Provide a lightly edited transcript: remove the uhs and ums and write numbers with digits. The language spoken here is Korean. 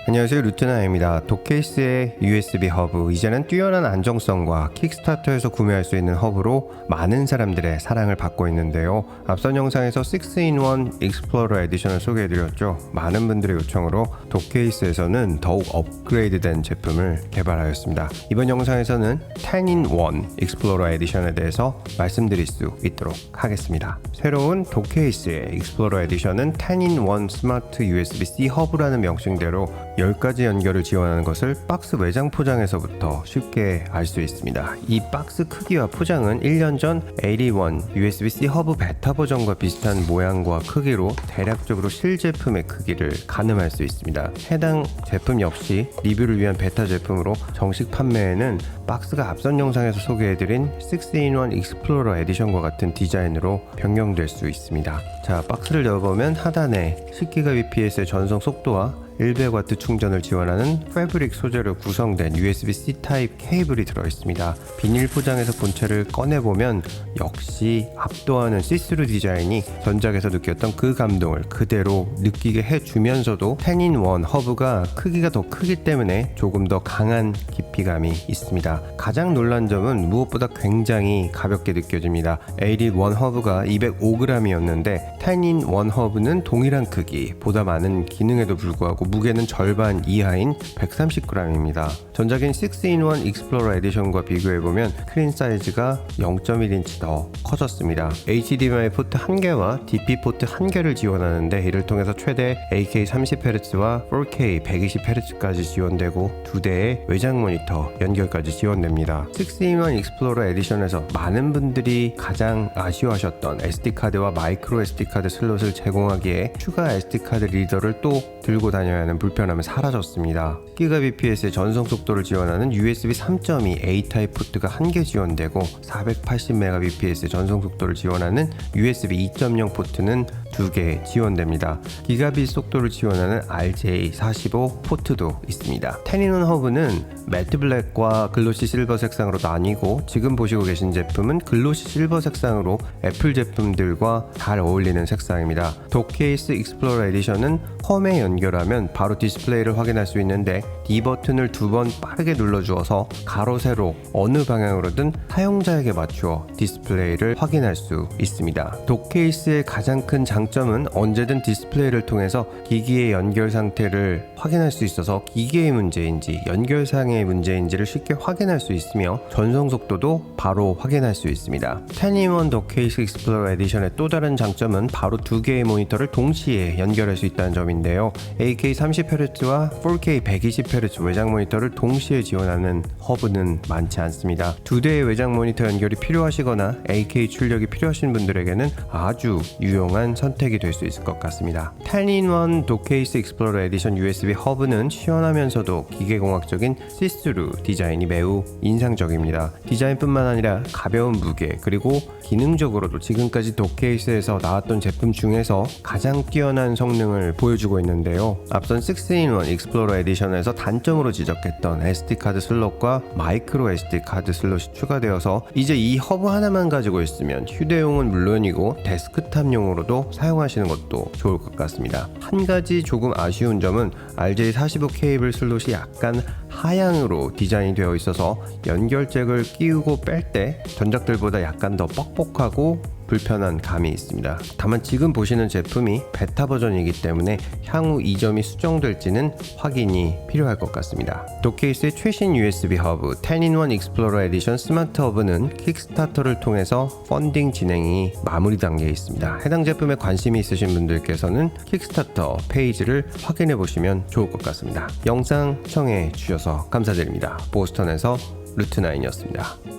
안녕하세요, 루트나입니다. 독케이스의 USB 허브, 이제는 뛰어난 안정성과 킥스타터에서 구매할 수 있는 허브로 많은 사람들의 사랑을 받고 있는데요. 앞선 영상에서 6-in-1 익스플로러 에디션을 소개해드렸죠. 많은 분들의 요청으로 독케이스에서는 더욱 업그레이드된 제품을 개발하였습니다. 이번 영상에서는 10-in-1 익스플로러 에디션에 대해서 말씀드릴 수 있도록 하겠습니다. 새로운 독케이스의 익스플로러 에디션은 10-in-1 스마트 USB-C 허브라는 명칭대로 10가지 연결을 지원하는 것을 박스 외장 포장에서부터 쉽게 알 수 있습니다. 이 박스 크기와 포장은 1년 전 81 USB-C 허브 베타 버전과 비슷한 모양과 크기로 대략적으로 실제품의 크기를 가늠할 수 있습니다. 해당 제품 역시 리뷰를 위한 베타 제품으로 정식 판매에는 박스가 앞선 영상에서 소개해드린 6-in-1 익스플로러 에디션과 같은 디자인으로 변경될 수 있습니다. 자, 박스를 열어보면 하단에 10Gbps의 전송 속도와 100W 충전을 지원하는 패브릭 소재로 구성된 USB-C 타입 케이블이 들어있습니다. 비닐 포장에서 본체를 꺼내보면 역시 압도하는 시스루 디자인이 전작에서 느꼈던 그 감동을 그대로 느끼게 해주면서도 10-in-1 허브가 크기가 더 크기 때문에 조금 더 강한 깊이감이 있습니다. 가장 놀란 점은 무엇보다 굉장히 가볍게 느껴집니다. 81 허브가 205g이었는데 10-in-1 허브는 동일한 크기, 보다 많은 기능에도 불구하고 무게는 절반 이하인 130g입니다. 전작인 6-in-1 익스플로러 에디션과 비교해보면 스크린 사이즈가 0.1인치 더 커졌습니다. HDMI 포트 1개와 DP 포트 1개를 지원하는데 이를 통해서 최대 8K 30Hz와 4K 120Hz까지 지원되고 2대의 외장 모니터 연결까지 지원됩니다. 6-in-1 익스플로러 에디션에서 많은 분들이 가장 아쉬워하셨던 SD카드와 마이크로 SD카드 슬롯을 제공하기에 추가 SD카드 리더를 또 들고 다녀야 하는 불편함은 사라졌습니다. GBps의 전송 속도를 지원하는 USB 3.2 A-타입 포트가 1개 지원되고 480Mbps의 전송 속도를 지원하는 USB 2.0 포트는 2개 지원됩니다. 기가빗 속도를 지원하는 RJ45 포트도 있습니다. 10-in-1 허브는 매트 블랙과 글로시 실버 색상으로 나뉘고 지금 보시고 계신 제품은 글로시 실버 색상으로 애플 제품들과 잘 어울리는 색상입니다. 독케이스 익스플로러 에디션은 홈에 연결하면 바로 디스플레이를 확인할 수 있는데 D 버튼을 2번 빠르게 눌러주어서 가로 세로 어느 방향으로든 사용자에게 맞추어 디스플레이를 확인할 수 있습니다. 독케이스의 가장 큰 장점은 언제든 디스플레이를 통해서 기기의 연결 상태를 확인할 수 있어서 기계의 문제인지 연결상의 문제인지를 쉽게 확인할 수 있으며 전송 속도도 바로 확인할 수 있습니다. 10-in-1 독케이스 익스플로러 에디션의 또 다른 장점은 바로 2개의 모니터를 동시에 연결할 수 있다는 점인데요. 8K 30Hz와 4K 120Hz 외장 모니터를 동시에 지원하는 허브는 많지 않습니다. 2대의 외장 모니터 연결이 필요하시거나 8K 출력이 필요하신 분들에게는 아주 유용한 선택이 될 수 있을 것 같습니다. 10-in-1 독케이스 익스플로러 에디션 USB 허브는 시원하면서도 기계공학적인 시스루 디자인이 매우 인상적입니다. 디자인뿐만 아니라 가벼운 무게, 그리고 기능적으로도 지금까지 독케이스에서 나왔던 제품 중에서 가장 뛰어난 성능을 보여주고 있는데요. 앞선 6-in-1 익스플로러 에디션에서 단점으로 지적했던 SD카드 슬롯과 마이크로 SD카드 슬롯이 추가되어서 이제 이 허브 하나만 가지고 있으면 휴대용은 물론이고 데스크탑용으로도 사용하시는 것도 좋을 것 같습니다. 한 가지 조금 아쉬운 점은 RJ45 케이블 슬롯이 약간 하향으로 디자인이 되어 있어서 연결잭을 끼우고 뺄 때 전작들보다 약간 더 뻑뻑하고 불편한 감이 있습니다. 다만 지금 보시는 제품이 베타 버전이기 때문에 향후 이 점이 수정될지는 확인이 필요할 것 같습니다. 독케이스의 최신 USB 허브 10-in-1 익스플로러 에디션 스마트 허브는 킥스타터를 통해서 펀딩 진행이 마무리 단계에 있습니다. 해당 제품에 관심이 있으신 분들께서는 킥스타터 페이지를 확인해 보시면 좋을 것 같습니다. 영상 시청해 주셔서 감사드립니다. 보스턴에서 루트9이었습니다.